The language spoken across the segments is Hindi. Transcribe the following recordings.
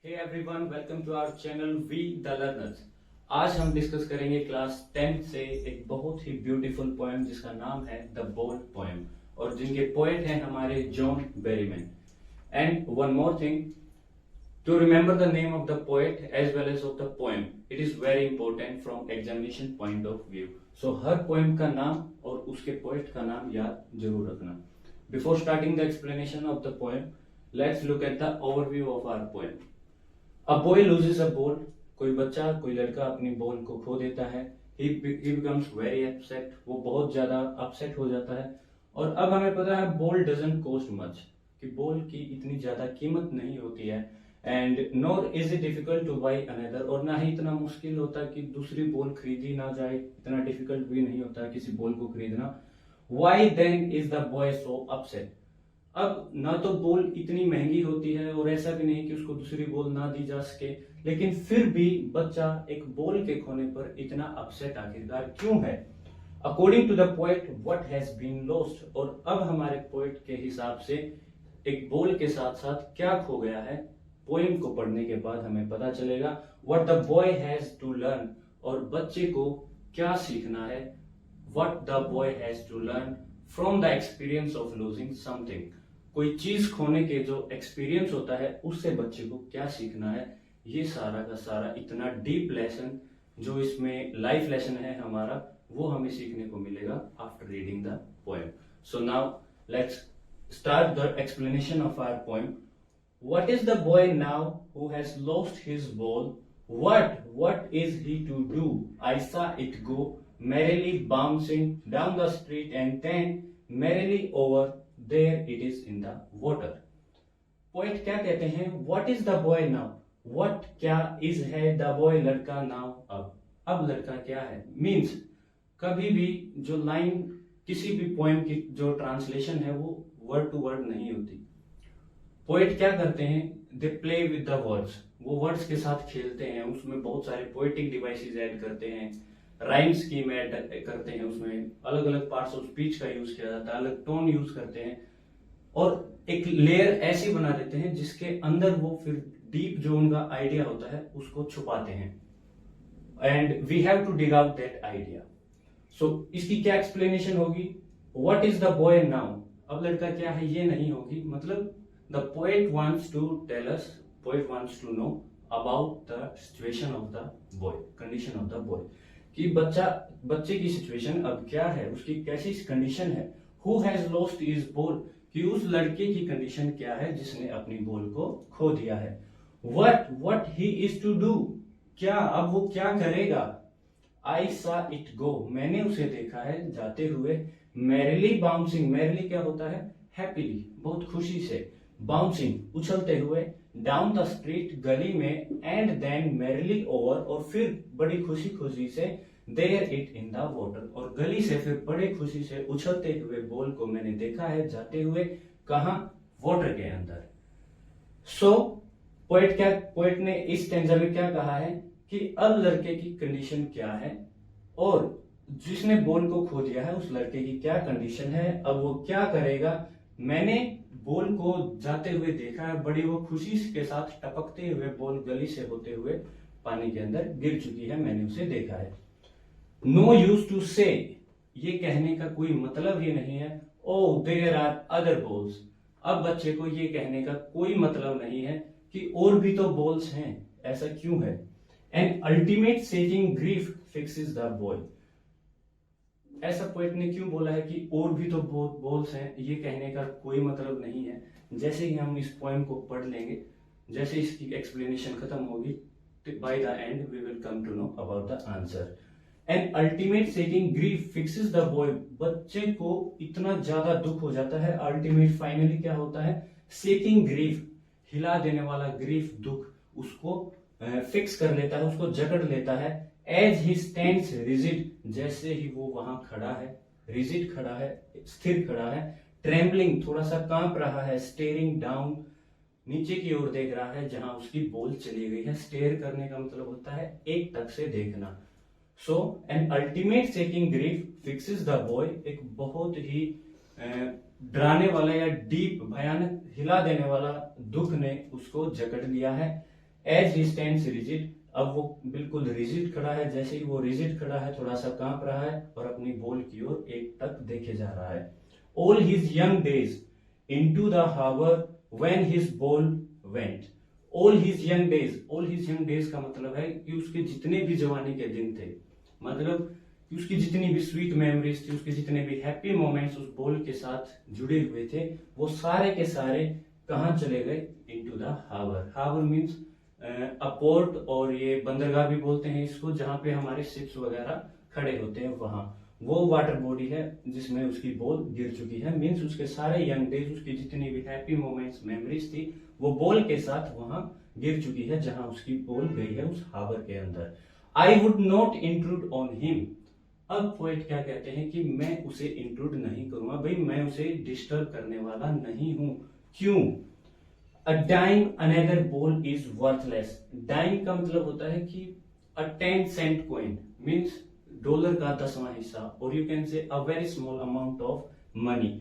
Hey everyone, welcome to our channel we the learners. आज हम डिस्कस करेंगे क्लास 10th से एक बहुत ही ब्यूटीफुल पोएम जिसका नाम है द बोल्ड पोएम और जिनके पोएट हैं हमारे John Berryman. And one more thing, to remember the name of the poet as well as of the poem, it is very important from examination point of view. So her poem का नाम और उसके poet का नाम याद जरूर रखना। Before starting the explanation of the poem, let's look at the overview of our poem. A boy loses a ball. कोई बच्चा, कोई लड़का अपनी बॉल को खो देता है। He becomes very upset. वो बहुत ज्यादा upset हो जाता है। और अब हमें पता है ball doesn't cost much, कि बॉल की इतनी ज्यादा कीमत नहीं होती है। And nor is it difficult two by another, और ना ही इतना मुश्किल होता कि दूसरी बॉल खरीदी ना जाए, इतना डिफिकल्ट भी नहीं होता किसी बॉल को खरीदना। Why then is the boy so upset. अब ना तो बॉल इतनी महंगी होती है और ऐसा भी नहीं कि उसको दूसरी बॉल ना दी जा सके, लेकिन फिर भी बच्चा एक बॉल के खोने पर इतना अपसेट आखिरकार क्यों है। According to the poet what has been lost, और अब हमारे पोएट के हिसाब से एक बॉल के साथ साथ क्या खो गया है। पोएम को पढ़ने के बाद हमें पता चलेगा what the boy has to learn, और बच्चे को क्या सीखना है। What the boy has to learn from the experience of losing something. कोई चीज खोने के जो एक्सपीरियंस होता है उससे बच्चे को क्या सीखना है। ये सारा का सारा इतना डीप लेसन जो इसमें लाइफ लेसन है हमारा, वो हमें सीखने को मिलेगा after reading the poem. So now let's start the explanation of our poem. What is the boy now who has lost his ball? What is he to do? I saw it go merrily bouncing down the street and then merrily over there it is in the water. Poet क्या कहते हैं? What is the boy now? What क्या is है the boy लड़का now अब लड़का क्या है? Means कभी भी जो लाइन किसी भी पोएम की जो ट्रांसलेशन है वो वर्ड टू वर्ड नहीं होती। पोएट क्या करते हैं? They play with the words, वो वर्ड्स के साथ खेलते हैं, उसमें बहुत सारे पोएटिक डिवाइसेस ऐड करते हैं, राइम स्कीम ऐड करते हैं, उसमें अलग अलग पार्ट्स ऑफ स्पीच का यूज किया जाता है, अलग टोन यूज करते हैं और एक लेयर ऐसी बना देते हैं जिसके अंदर वो फिर डीप जो उनका आइडिया होता है उसको छुपाते हैं। And we have to dig out that idea. So इसकी क्या एक्सप्लेनेशन होगी? What is the boy now, अब लड़का क्या है ये नहीं होगी। मतलब the poet wants to tell us, poet wants to know about the situation of the boy, condition of the boy, कि बच्चे की सिचुएशन अब क्या है, उसकी कैसी कंडीशन है। Who has lost his ball, कि उस लड़के की कंडीशन क्या है जिसने अपनी बॉल को खो दिया है। What he is to do, क्या अब वो क्या करेगा। I saw it go, मैंने उसे देखा है जाते हुए। Merrily bouncing, merrily क्या होता है? Happily, बहुत खुशी से। बाउंसिंग उछलते हुए, डाउन द स्ट्रीट गली में, एंड देन मैरिली ओवर और फिर बड़ी खुशी खुशी से, there it in the water और गली से फिर बड़े खुशी से उछलते हुए बॉल को मैंने देखा है जाते हुए कहां? वाटर के अंदर। सो पोएट ने इस स्टैंजा में क्या कहा है कि अब लड़के की कंडीशन क्या है और जिसने बॉल को खो दिया है उस लड़के की क्या कंडीशन है, अब वो क्या करेगा। मैंने बॉल को जाते हुए देखा है, बड़ी वो खुशी के साथ टपकते हुए बॉल गली से होते हुए पानी के अंदर गिर चुकी है, मैंने उसे देखा है। नो यूज टू से, ये कहने का कोई मतलब ही नहीं है। Oh there are other balls, अब बच्चे को ये कहने का कोई मतलब नहीं है कि और भी तो बॉल्स हैं, ऐसा क्यों है। An ultimate seeking grief fixes the boy, ऐसा पोएट ने क्यों बोला है कि और भी तो बहुत बॉल्स हैं, ये कहने का कोई मतलब नहीं है। जैसे ही हम इस पोएम को पढ़ लेंगे, जैसे इसकी एक्सप्लेनेशन खत्म होगी, by the end we will come to know about the answer. An ultimate seeking grief fixes the boy, बच्चे को इतना ज्यादा दुख हो जाता है, अल्टीमेट फाइनली क्या होता है? सेकिंग ग्रीफ, हिला देने वाला ग्रीफ, दुख उसको फिक्स कर लेता है, उसको जकड़ लेता है। एज ही स्टैंड्स रिजिड, जैसे ही वो वहां खड़ा है, रिजिड खड़ा है, स्थिर खड़ा है। ट्रेम्बलिंग, थोड़ा सा कांप रहा है। स्टेयरिंग डाउन, नीचे की ओर देख रहा है जहां उसकी बॉल चली गई है। स्टेयर करने का मतलब होता है एक टक से देखना। So an ultimate seeking grief fixes the boy, एक बहुत ही डराने वाला या डीप भयानक हिला देने वाला दुख ने उसको जकड़ लिया है। एज ही स्टैंड्स रिजिड, अब वो बिल्कुल रिजिड खड़ा है। जैसे ही वो रिजिड खड़ा है थोड़ा सा कांप रहा है और अपनी बॉल की ओर एक टक देखे जा रहा है। All his young days into the harbour when his ball went. All his young days का मतलब है कि उसके जितने भी जवानी के दिन थे, मतलब कि उसकी जितनी भी स्वीट मेमोरीज थी, उसके जितने भी हैप्पी मोमेंट्स उस बॉल के साथ जुड़े हुए थे, वो सारे के सारे कहाँ चले गए? Into the harbour. Harbour means a port, और ये बंदरगाह भी बोलते हैं इसको, जहां पे हमारे शिप्स वगैरह खड़े होते हैं, वहां वो वाटर बॉडी है जिसमें उसकी बॉल गिर चुकी है। मीन्स उसके सारे यंग डेज, उसकी जितनी भी हैप्पी मोमेंट्स मेमोरीज थी, वो बॉल के साथ वहां गिर चुकी है जहां उसकी बॉल गई है, उस हार्बर के अंदर। I would not intrude on him. अब पोएट क्या कहते हैं कि मैं उसे इंट्रूड नहीं करूंगा, भाई मैं उसे डिस्टर्ब करने वाला नहीं हूं। क्यों? A dime another ball is worthless. Dime का मतलब होता है कि a 10 cent coin means dollar का 10वां हिस्सा, और you can say a very small amount of money.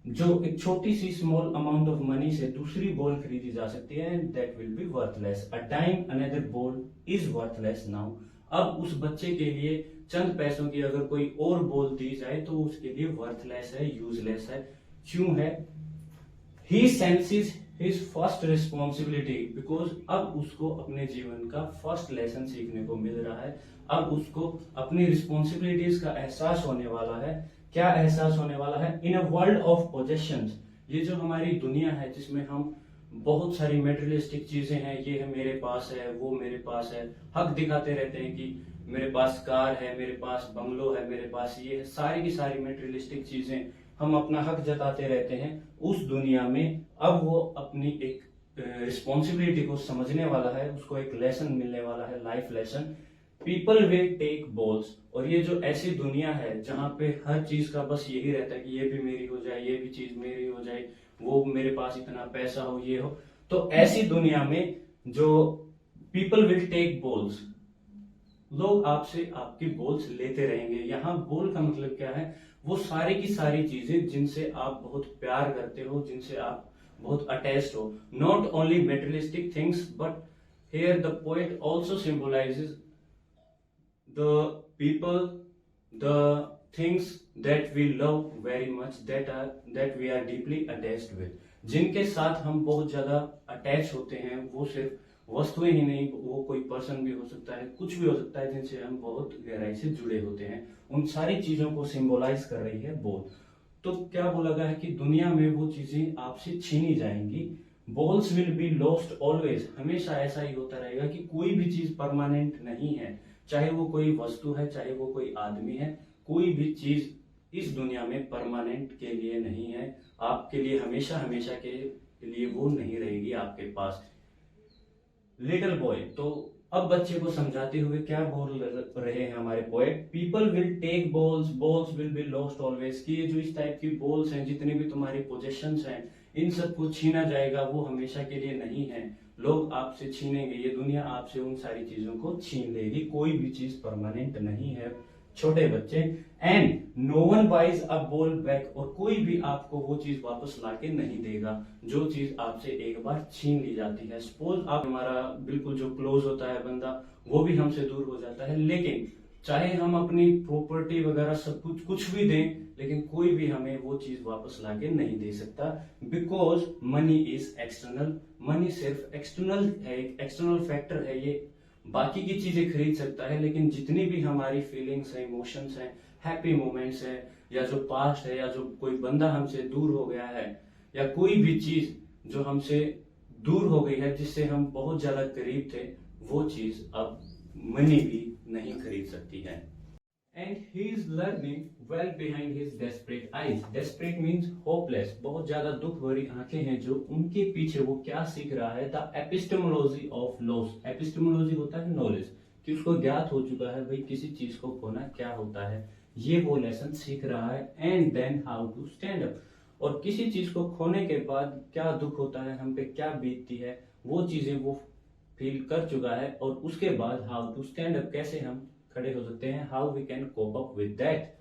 जो एक छोटी सी स्मॉल अमाउंट ऑफ मनी से दूसरी बॉल खरीदी जा सकती है, that will be worthless. A time another ball is worthless now. अब उस बच्चे के लिए चंद पैसों की अगर कोई और बॉल दी जाए तो उसके लिए वर्थलेस है, यूजलेस है। क्यों है? He senses his first responsibility, because अब उसको अपने जीवन का फर्स्ट लेसन सीखने को मिल रहा है। अब उसको अपनी रिस्पॉन्सिबिलिटीज का एहसास होने वाला है। क्या एहसास होने वाला है? इन अ वर्ल्ड ऑफ पोजेशंस, ये जो हमारी दुनिया है जिसमें हम बहुत सारी मेटेरियलिस्टिक चीजें हैं, ये है मेरे पास है, वो मेरे पास है, हक दिखाते रहते हैं कि मेरे पास कार है, मेरे पास बंगलो है, मेरे पास ये है, सारी की सारी मेटेरियलिस्टिक चीजें हम अपना हक जताते रहते हैं। उस दुनिया में अब वो अपनी एक रिस्पॉन्सिबिलिटी को समझने वाला है, उसको एक लेसन मिलने वाला है, life lesson. People will take balls, और ये जो ऐसी दुनिया है जहां पे हर चीज का बस यही रहता है कि ये भी मेरी हो जाए, ये भी चीज मेरी हो जाए, वो मेरे पास इतना पैसा हो, ये हो, तो ऐसी दुनिया में जो पीपल विल टेक बॉल्स, लोग आपसे आपकी बॉल्स लेते रहेंगे। यहाँ बॉल का मतलब क्या है? वो सारी की सारी चीजें जिनसे आप बहुत प्यार करते हो, जिनसे आप बहुत अटैच्ड हो। Not only materialistic things, but here the poet also symbolizes the people, the things that we love very much, that we are deeply attached with। जिनके साथ हम बहुत ज्यादा अटैच होते हैं, वो सिर्फ वस्तुएं ही नहीं, वो कोई पर्सन भी हो सकता है, कुछ भी हो सकता है जिनसे हम बहुत गहराई से जुड़े होते हैं। उन सारी चीजों को सिंबलाइज कर रही है बॉल। तो क्या बोला गया है कि दुनिया में वो चीजें आपसे छीनी जाएंगी। Balls will be lost always, हमेशा ऐसा ही होता रहेगा कि कोई भी चीज परमानेंट नहीं है, चाहे वो कोई वस्तु है, चाहे वो कोई आदमी है, कोई भी चीज इस दुनिया में परमानेंट के लिए नहीं है। आपके लिए हमेशा हमेशा के लिए वो नहीं रहेगी आपके पास। लिटिल बॉय, तो अब बच्चे को समझाते हुए क्या बोल रहे हैं हमारे poet? People will take balls, balls will be lost always, कि ये जो इस टाइप की बॉल्स हैं, जितने भी तुम्हारी पोजेशंस हैं, इन सबको छीना जाएगा, वो हमेशा के लिए नहीं है। लोग आपसे छीनेंगे, ये दुनिया आपसे उन सारी चीजों को छीन लेगी, कोई भी चीज परमानेंट नहीं है छोटे बच्चे। And no one buys a ball back, और कोई भी आपको वो चीज वापस लाके नहीं देगा जो चीज आपसे एक बार छीन ली जाती है। सपोज आप, हमारा बिल्कुल जो क्लोज होता है बंदा, वो भी हमसे दूर हो जाता है, लेकिन चाहे हम अपनी प्रॉपर्टी वगैरह सब कुछ भी दें, लेकिन कोई भी हमें वो चीज वापस लाके नहीं दे सकता, because money is external. Money सिर्फ एक्सटर्नल है, एक एक्सटर्नल फैक्टर है, ये बाकी की चीजें खरीद सकता है, लेकिन जितनी भी हमारी फीलिंग्स है, इमोशंस हैं, हैप्पी मोमेंट्स है, या जो पास्ट है, या जो कोई बंदा हमसे दूर हो गया है, या कोई भी चीज जो हमसे दूर हो गई है, जिससे हम बहुत ज्यादा करीब थे, वो चीज अब मनी भी नहीं खरीद सकती है। And he is learning well behind his desperate eyes. Desperate means hopeless, बहुत ज्यादा दुख भरी आंखें हैं जो उनके पीछे वो क्या सीख रहा है? The epistemology of loss. Epistemology होता है नॉलेज, कि उसको ज्ञात हो चुका है भाई किसी चीज को खोना क्या होता है, ये वो लेसन सीख रहा है। And then how to stand up, और किसी चीज को खोने के बाद क्या दुख होता है, हम पे क्या बीतती है, वो चीजें वो फील कर चुका है। और उसके बाद हाउ टू स्टैंड अप, कैसे हम खड़े हो सकते हैं, how we can cope up with that,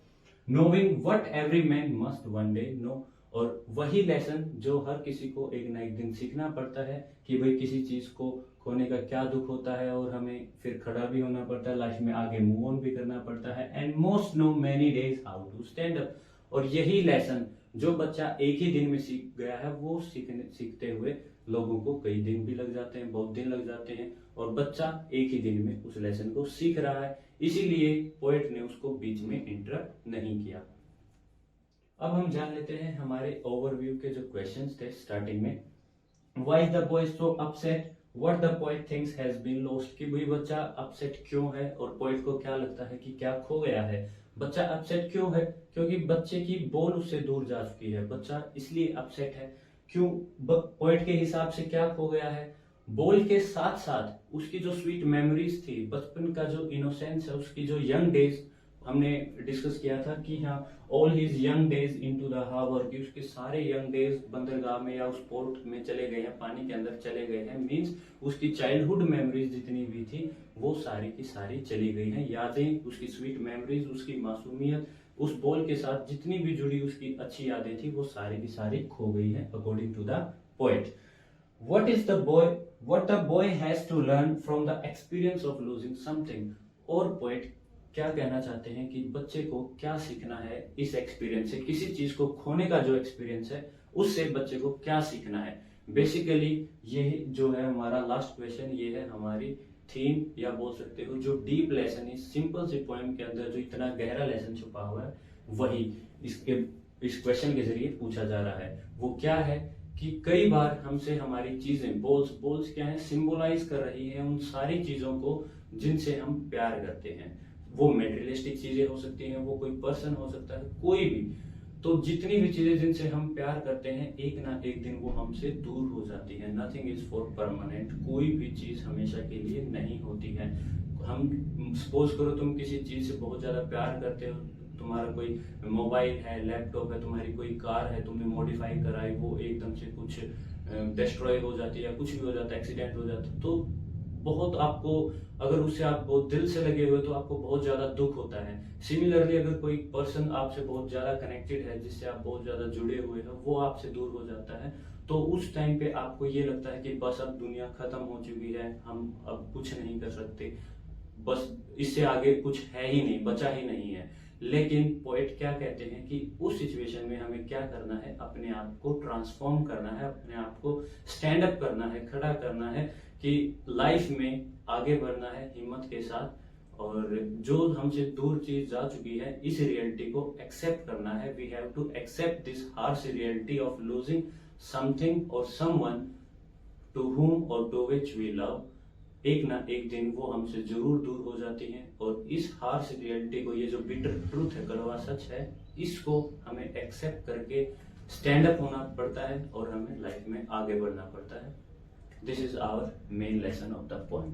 knowing what every man must one day know. और वही लेसन जो हर किसी को एक ना एक दिन सीखना पड़ता है कि भाई किसी चीज को खोने का क्या दुख होता है, और हमें फिर खड़ा भी होना पड़ता है, लाइफ में आगे मूव ऑन भी करना पड़ता है, and most know many days how to stand up. और यही लेसन जो बच्चा एक ही दिन में सीख गया है, वो सीखते हुए लोगों को कई दिन भी लग जाते हैं, बहुत दिन लग जाते हैं, और बच्चा एक ही दिन में उस लेसन को सीख रहा है, इसीलिए पोएट ने उसको बीच में इंटरप्ट नहीं किया। अब हम जान लेते हैं हमारे ओवरव्यू के जो क्वेश्चंस थे स्टार्टिंग में। Why is the boy so upset, what the poet thinks has been lost, कि भाई बच्चा अपसेट क्यों है और पोएट को क्या लगता है कि क्या खो गया है। बच्चा अपसेट क्यों है? क्योंकि बच्चे की बॉल उससे दूर जा चुकी है, बच्चा इसलिए अपसेट है। क्यों? पोएट के हिसाब से क्या खो गया है? बॉल के साथ साथ उसकी जो स्वीट मेमोरीज थी, बचपन का जो इनोसेंस है, उसकी जो यंग डेज हमने डिस्कस किया था कि हाँ, all his young days into the harbour, कि उसके सारे यंग डेज बंदरगाह में या उस पोर्ट में चले गए हैं, पानी के अंदर चले गए हैं। मींस उसकी चाइल्डहुड मेमोरीज जितनी भी थी वो सारी की सारी चली गई हैं। यादें, उसकी स्वीट मेमोरीज, उसकी मासूमियत, उस बॉल के साथ जितनी भी जुड़ी उसकी अच्छी यादें थी, वो सारी की सारी खो गई हैं according to the poet. What the boy has to learn from the experience of losing something, और पोएट क्या कहना चाहते हैं कि बच्चे को क्या सीखना है इस एक्सपीरियंस से, किसी चीज को खोने का जो एक्सपीरियंस है उससे बच्चे को क्या सीखना है। बेसिकली ये जो है हमारा लास्ट क्वेश्चन, ये है हमारी थीम, या बोल सकते हो जो डीप लेसन इस सिंपल सी पोएम के अंदर जो इतना गहरा लेसन छुपा हुआ है, वही इस क्वेश्चन के जरिए पूछा जा रहा है। वो क्या है कि कई बार हमसे हमारी चीजें, बोल्स क्या है, सिंबलाइज कर रही है उन सारी चीजों को जिनसे हम प्यार करते हैं। वो मेटेरियलिस्टिक चीजें हो सकती हैं, वो कोई पर्सन हो सकता है, कोई भी। तो जितनी भी चीजें जिनसे हम प्यार करते हैं, एक ना एक दिन वो हमसे दूर हो जाती है। नथिंग इज फॉर परमानेंट, कोई भी चीज हमेशा के लिए नहीं होती है। हम सपोज करो तुम किसी चीज से बहुत ज्यादा प्यार करते हो, तुम्हारा कोई मोबाइल है, लैपटॉप है, तुम्हारी कोई कार है, तुमने मॉडिफाई कराई, वो एकदम से कुछ डिस्ट्रॉय हो जाती है या कुछ भी हो जाता है, एक्सीडेंट हो जाता है, तो बहुत आपको, अगर उससे आप बहुत दिल से लगे हुए तो आपको बहुत ज्यादा दुख होता है। सिमिलरली अगर कोई पर्सन आपसे बहुत ज्यादा कनेक्टेड है, जिससे आप बहुत ज्यादा जुड़े हुए हैं, वो आपसे दूर हो जाता है, तो उस टाइम पे आपको ये लगता है कि बस अब दुनिया खत्म हो चुकी है, हम अब कुछ नहीं कर सकते, बस इससे आगे कुछ है ही नहीं, बचा ही नहीं है। लेकिन पोएट क्या कहते हैं कि उस सिचुएशन में हमें क्या करना है, अपने आप को ट्रांसफॉर्म करना है, अपने आप को स्टैंड अप करना है, खड़ा करना है, कि लाइफ में आगे बढ़ना है हिम्मत के साथ, और जो हमसे दूर चीज जा चुकी है इस रियलिटी को एक्सेप्ट करना है। We have to accept this harsh reality of losing something और समवन टू whom और टू विच वी लव। एक ना एक दिन वो हमसे जरूर दूर हो जाती हैं, और इस हार्श रियलिटी को, ये जो बिटर ट्रूथ है, कड़वा सच है, इसको हमें एक्सेप्ट करके स्टैंड अप होना पड़ता है और हमें लाइफ में आगे बढ़ना पड़ता है। This is our main lesson of the poem.